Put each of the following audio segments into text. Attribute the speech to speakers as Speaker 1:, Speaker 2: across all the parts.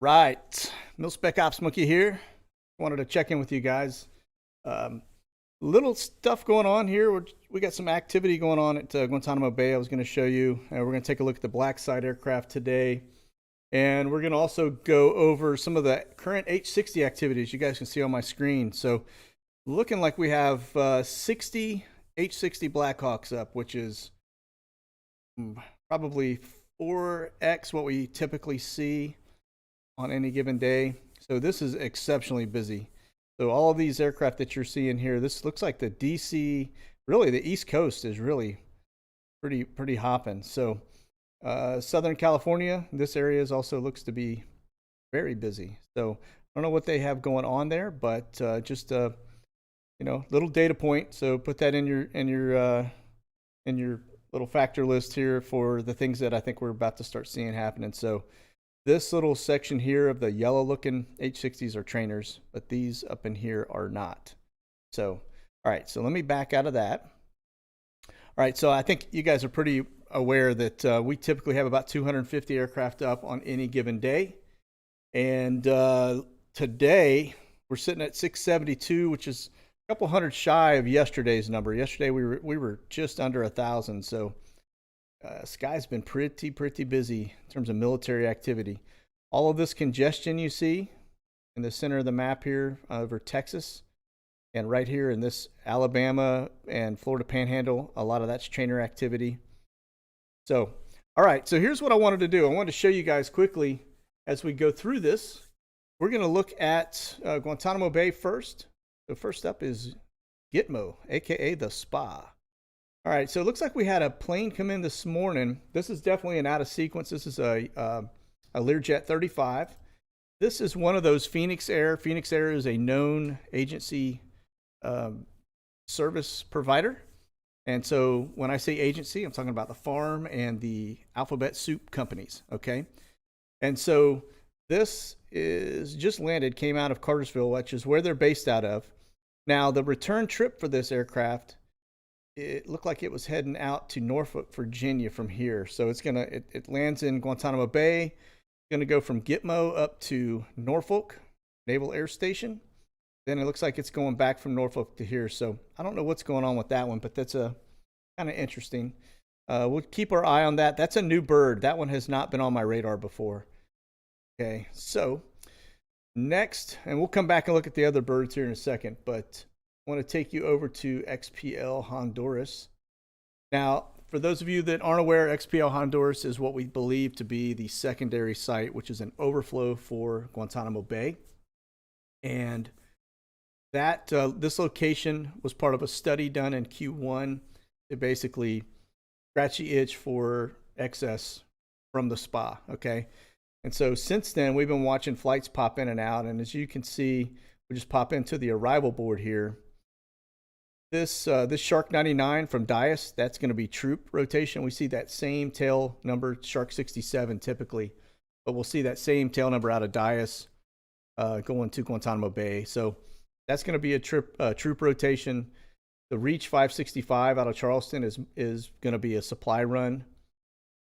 Speaker 1: Right, Mil-Spec Ops Monkey here. Wanted to check in with you guys. Little stuff going on here. We got some activity going on at Guantanamo Bay. I was going to show you. We're going to take a look at the black site aircraft today. And we're going to also go over some of the current H-60 activities you guys can see on my screen. So looking like we have 60 H-60 Blackhawks up, which is probably 4x what we typically see on any given day. So this is exceptionally busy. So all of these aircraft that you're seeing here, this looks like the DC, really the East Coast is really pretty hopping. So Southern California, this area also looks to be very busy. So I don't know what they have going on there, but just little data point. So put that in your little factor list here for the things that I think we're about to start seeing happening. So this little section here of the yellow looking H-60s are trainers, but these up in here are not. So, all right, so let me back out of that. All right, so I think you guys are pretty aware that we typically have about 250 aircraft up on any given day. And today we're sitting at 672, which is a couple hundred shy of yesterday's number. Yesterday we were just under 1,000. So sky's been pretty busy in terms of military activity. All of this congestion you see in the center of the map here over Texas and right here in this Alabama and Florida Panhandle, a lot of that's trainer activity. So, all right, so here's what I wanted to do. I wanted to show you guys quickly as we go through this. We're going to look at Guantanamo Bay first. So first up is Gitmo, aka the Spa. All right, so it looks like we had a plane come in this morning. This is definitely an out of sequence. This is a Learjet 35. This is one of those Phoenix Air. Phoenix Air is a known agency service provider. And so when I say agency, I'm talking about the farm and the alphabet soup companies, okay? And so this is just landed, came out of Cartersville, which is where they're based out of. Now, the return trip for this aircraft, it looked like it was heading out to Norfolk, Virginia from here. So it's it lands in Guantanamo Bay. It's gonna go from Gitmo up to Norfolk Naval Air Station. Then it looks like it's going back from Norfolk to here. So I don't know what's going on with that one, but that's a kind of interesting. We'll keep our eye on that. That's a new bird. That one has not been on my radar before. Okay, so next, and we'll come back and look at the other birds here in a second, but I want to take you over to XPL Honduras. Now, for those of you that aren't aware, XPL Honduras is what we believe to be the secondary site, which is an overflow for Guantanamo Bay. And that this location was part of a study done in Q1 to basically scratch the itch for excess from the spa, okay? And so since then, we've been watching flights pop in and out. And as you can see, we just pop into the arrival board here. This Shark 99 from Dias, that's going to be troop rotation. We see that same tail number, Shark 67 typically, but we'll see that same tail number out of Dias going to Guantanamo Bay. So that's going to be a troop rotation. The Reach 565 out of Charleston is going to be a supply run.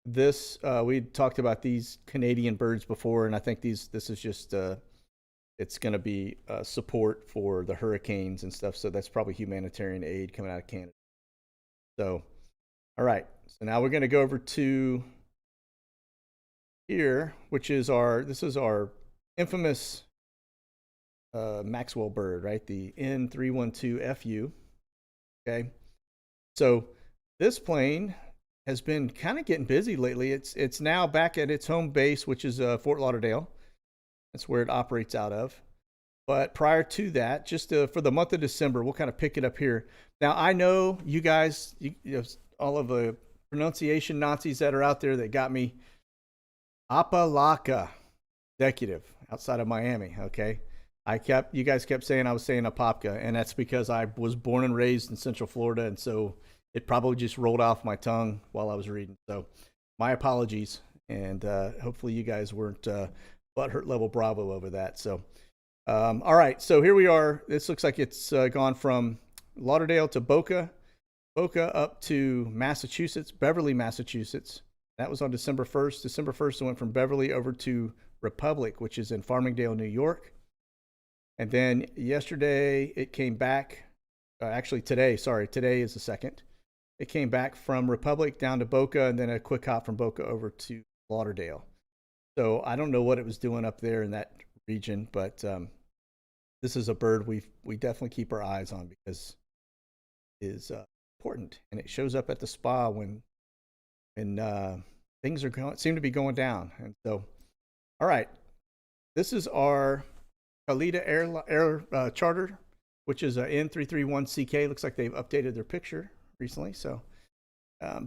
Speaker 1: This we talked about these Canadian birds before, and I think this is just it's going to be support for the hurricanes and stuff. So that's probably humanitarian aid coming out of Canada. So, all right. So now we're going to go over to here, which is this is our infamous Maxwell bird, right? The N312FU. Okay. So this plane has been kind of getting busy lately. It's now back at its home base, which is Fort Lauderdale. That's where it operates out of. But prior to that, just for the month of December, we'll kind of pick it up here. Now, I know you guys, all of the pronunciation Nazis that are out there that got me. Apalaka executive outside of Miami, okay? You guys kept saying I was saying Apopka, and that's because I was born and raised in Central Florida, and so it probably just rolled off my tongue while I was reading. So my apologies, and hopefully you guys weren't butthurt level Bravo over that. So, all right. So here we are. This looks like it's gone from Lauderdale to Boca up to Massachusetts, Beverly, Massachusetts. That was on December 1st. December 1st, it went from Beverly over to Republic, which is in Farmingdale, New York. And then yesterday it came back. Actually, today is the 2nd. It came back from Republic down to Boca, and then a quick hop from Boca over to Lauderdale. So I don't know what it was doing up there in that region, but this is a bird we definitely keep our eyes on because it is important, and it shows up at the spa when things seem to be going down. And so, all right, this is our Alita Air charter, which is a N331CK. Looks like they've updated their picture recently. So,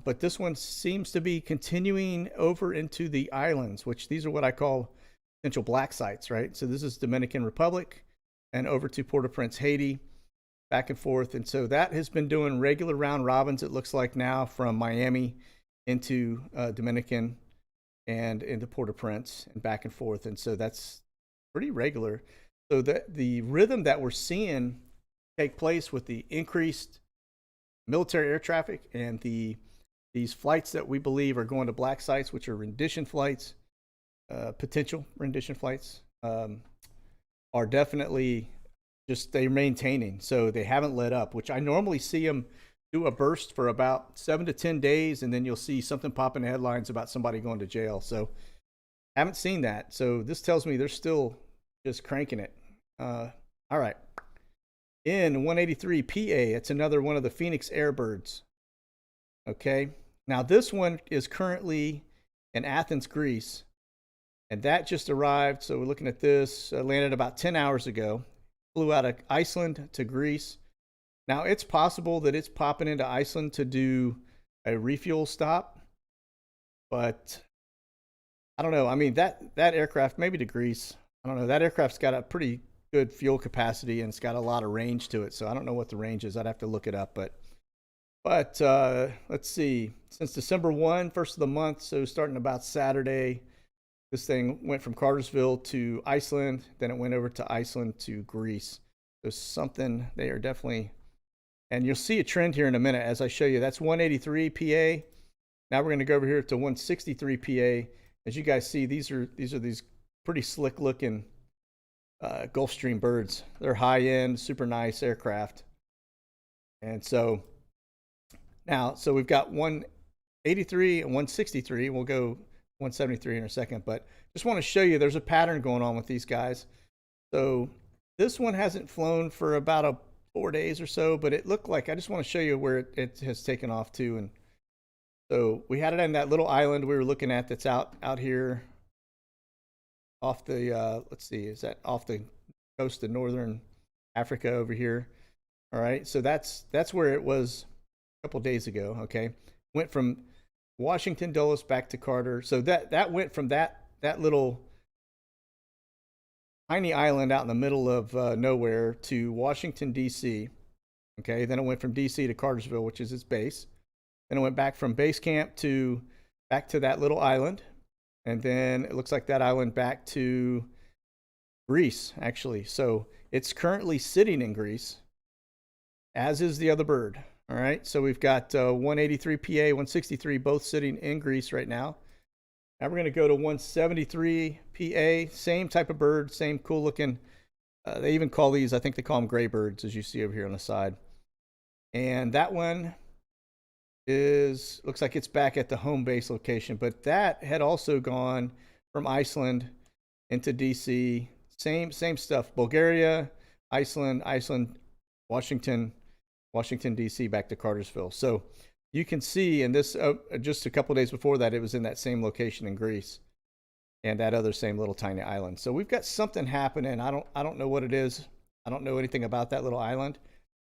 Speaker 1: but this one seems to be continuing over into the islands, which these are what I call potential black sites, right? So this is Dominican Republic and over to Port-au-Prince, Haiti, back and forth. And so that has been doing regular round robins, it looks like now, from Miami into Dominican and into Port-au-Prince and back and forth. And so that's pretty regular. So the rhythm that we're seeing take place with the increased military air traffic and these flights that we believe are going to black sites, which are rendition flights, potential rendition flights, are definitely just they're maintaining. So they haven't let up, which I normally see them do a burst for about 7 to 10 days, and then you'll see something pop in the headlines about somebody going to jail. So haven't seen that. So this tells me they're still just cranking it. All right. In 183 PA, it's another one of the Phoenix Airbirds. Okay. Now this one is currently in Athens, Greece, and that just arrived. So we're looking at this, landed about 10 hours ago, flew out of Iceland to Greece. Now it's possible that it's popping into Iceland to do a refuel stop, but I don't know. I mean, that aircraft, maybe to Greece, I don't know. That aircraft's got a pretty good fuel capacity and it's got a lot of range to it. So I don't know what the range is. I'd have to look it up. But let's see. Since December 1, first of the month, so starting about Saturday, this thing went from Cartersville to Iceland. Then it went over to Iceland to Greece. So something they are definitely, and you'll see a trend here in a minute as I show you. That's 183 PA. Now we're going to go over here to 163 PA. As you guys see, these are these pretty slick looking Gulfstream birds. They're high end, super nice aircraft. And so now, so we've got 183 and 163. We'll go 173 in a second, but just want to show you there's a pattern going on with these guys. So this one hasn't flown for about 4 days or so, but it looked like, I just want to show you where it has taken off to. And so we had it on that little island we were looking at that's out here off the, let's see, is that off the coast of northern Africa over here? All right, so that's where it was a couple days ago. Okay, went from Washington Dulles back to Carter. So that went from that little tiny island out in the middle of nowhere to Washington D.C. Okay, then it went from D.C. to Cartersville, which is its base. Then it went back from base camp back to that little island, and then it looks like that island back to Greece, actually. So it's currently sitting in Greece, as is the other bird. All right, so we've got 183 PA, 163, both sitting in Greece right now. Now we're going to go to 173 PA, same type of bird, same cool looking. They even call these, I think they call them gray birds, as you see over here on the side. And that one looks like it's back at the home base location, but that had also gone from Iceland into DC. Same stuff. Bulgaria, Iceland, Washington DC, back to Cartersville. So you can see in this, just a couple days before that, it was in that same location in Greece and that other same little tiny island. So we've got something happening. I don't know what it is. I don't know anything about that little island.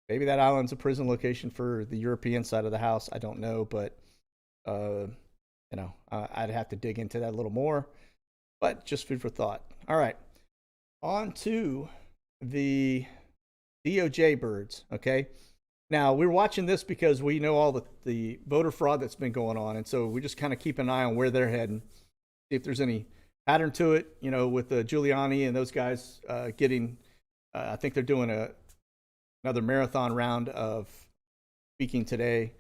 Speaker 1: Maybe that island's a prison location for the European side of the house. I don't know, but I'd have to dig into that a little more. But just food for thought. All right, on to the DOJ birds. Okay, now we're watching this because we know all the voter fraud that's been going on, and so we just kind of keep an eye on where they're heading, see if there's any pattern to it. With Giuliani and those guys getting, I think they're doing another marathon round of speaking today.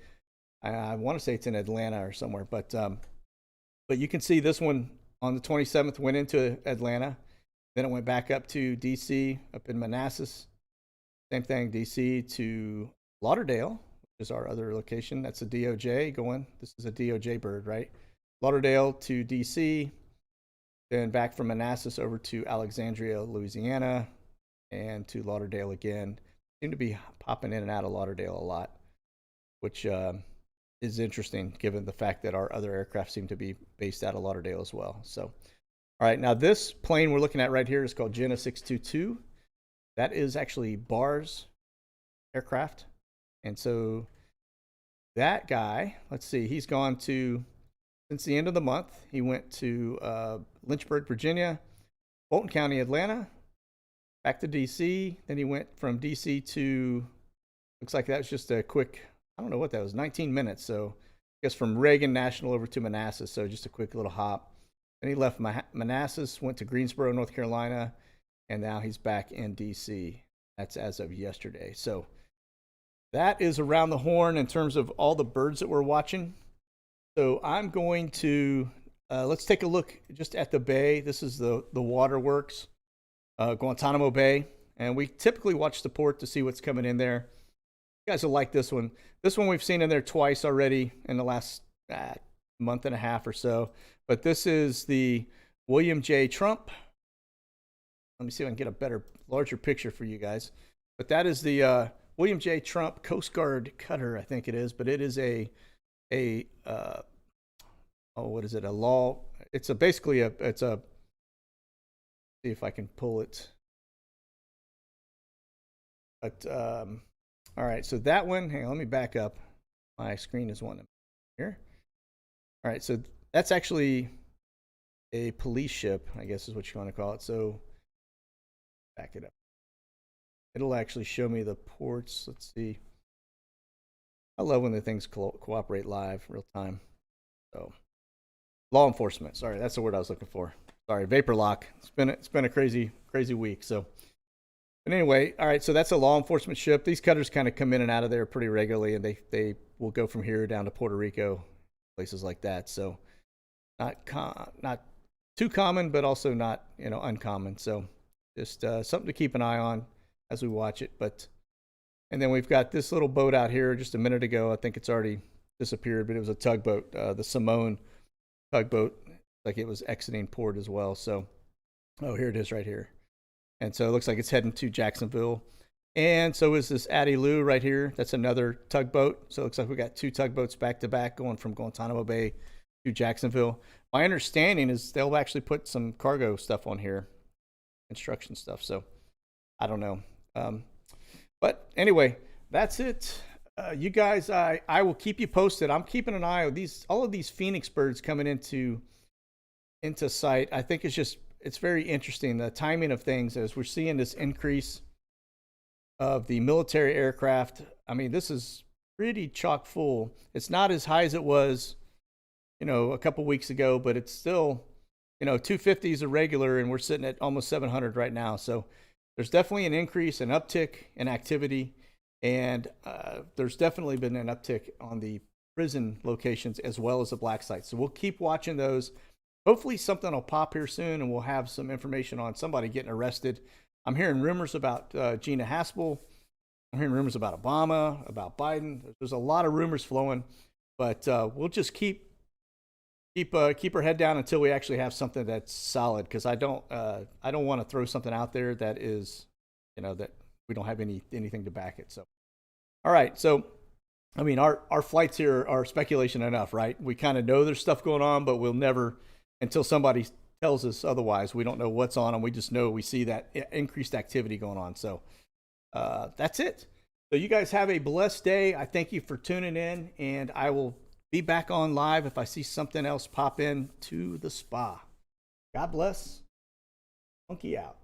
Speaker 1: I want to say it's in Atlanta or somewhere, but you can see this one on the 27th, went into Atlanta. Then it went back up to DC, up in Manassas. Same thing, DC to Lauderdale, which is our other location. That's a DOJ going. This is a DOJ bird, right? Lauderdale to DC. Then back from Manassas over to Alexandria, Louisiana, and to Lauderdale again. Seem to be popping in and out of Lauderdale a lot, which is interesting given the fact that our other aircraft seem to be based out of Lauderdale as well. So, all right, now this plane we're looking at right here is called Jenna 622. That is actually Barr's aircraft. And so that guy, let's see, he's gone to, since the end of the month, he went to Lynchburg, Virginia, Fulton County, Atlanta, back to DC. Then he went from DC to, looks like that was just a quick, I don't know what that was, 19 minutes. So I guess from Reagan National over to Manassas. So just a quick little hop. Then he left Manassas, went to Greensboro, North Carolina, and now he's back in DC. That's as of yesterday. So that is around the horn in terms of all the birds that we're watching. So I'm going to, let's take a look just at the bay. This is the waterworks, Guantanamo Bay. And we typically watch the port to see what's coming in there. You guys will like this one. This one we've seen in there twice already in the last month and a half or so. But this is the William J. Trump. Let me see if I can get a better, larger picture for you guys. But that is the William J. Trump Coast Guard cutter, I think it is. But it is what is it? A law. It's basically it's a, see if I can pull it. But, all right, so that one, hang on, let me back up. My screen is one here. All right, so that's actually a police ship, I guess is what you want to call it. So back it up. It'll actually show me the ports. Let's see. I love when the things cooperate live, real time. So law enforcement. Sorry, that's the word I was looking for. Sorry, vapor lock. It's been a crazy week. So. But anyway, all right, so that's a law enforcement ship. These cutters kind of come in and out of there pretty regularly, and they will go from here down to Puerto Rico, places like that. So not too common, but also not uncommon. So just something to keep an eye on as we watch it. And then we've got this little boat out here just a minute ago. I think it's already disappeared, but it was a tugboat, the Simone tugboat, like it was exiting port as well. So, oh, here it is right here. And so it looks like it's heading to Jacksonville. And so is this Addie Lou right here. That's another tugboat. So it looks like we got two tugboats back to back going from Guantanamo Bay to Jacksonville. My understanding is they'll actually put some cargo stuff on here, construction stuff. So I don't know. But anyway, that's it. You guys, I will keep you posted. I'm keeping an eye on all of these Phoenix birds coming into sight. I think it's very interesting, the timing of things, as we're seeing this increase of the military aircraft. I mean, this is pretty chock full. It's not as high as it was, a couple weeks ago, but it's still, 250 is a regular, and we're sitting at almost 700 right now. So there's definitely an increase, an uptick in activity, and there's definitely been an uptick on the prison locations as well as the black sites. So we'll keep watching those. Hopefully something will pop here soon, and we'll have some information on somebody getting arrested. I'm hearing rumors about Gina Haspel. I'm hearing rumors about Obama, about Biden. There's a lot of rumors flowing, but we'll just keep her head down until we actually have something that's solid. Because I don't want to throw something out there that is, that we don't have anything to back it. So, all right. So, I mean, our flights here are speculation enough, right? We kind of know there's stuff going on, but we'll never. Until somebody tells us otherwise, we don't know what's on them. We just know we see that increased activity going on. So that's it. So you guys have a blessed day. I thank you for tuning in, and I will be back on live if I see something else pop in to the spa. God bless. Monkey out.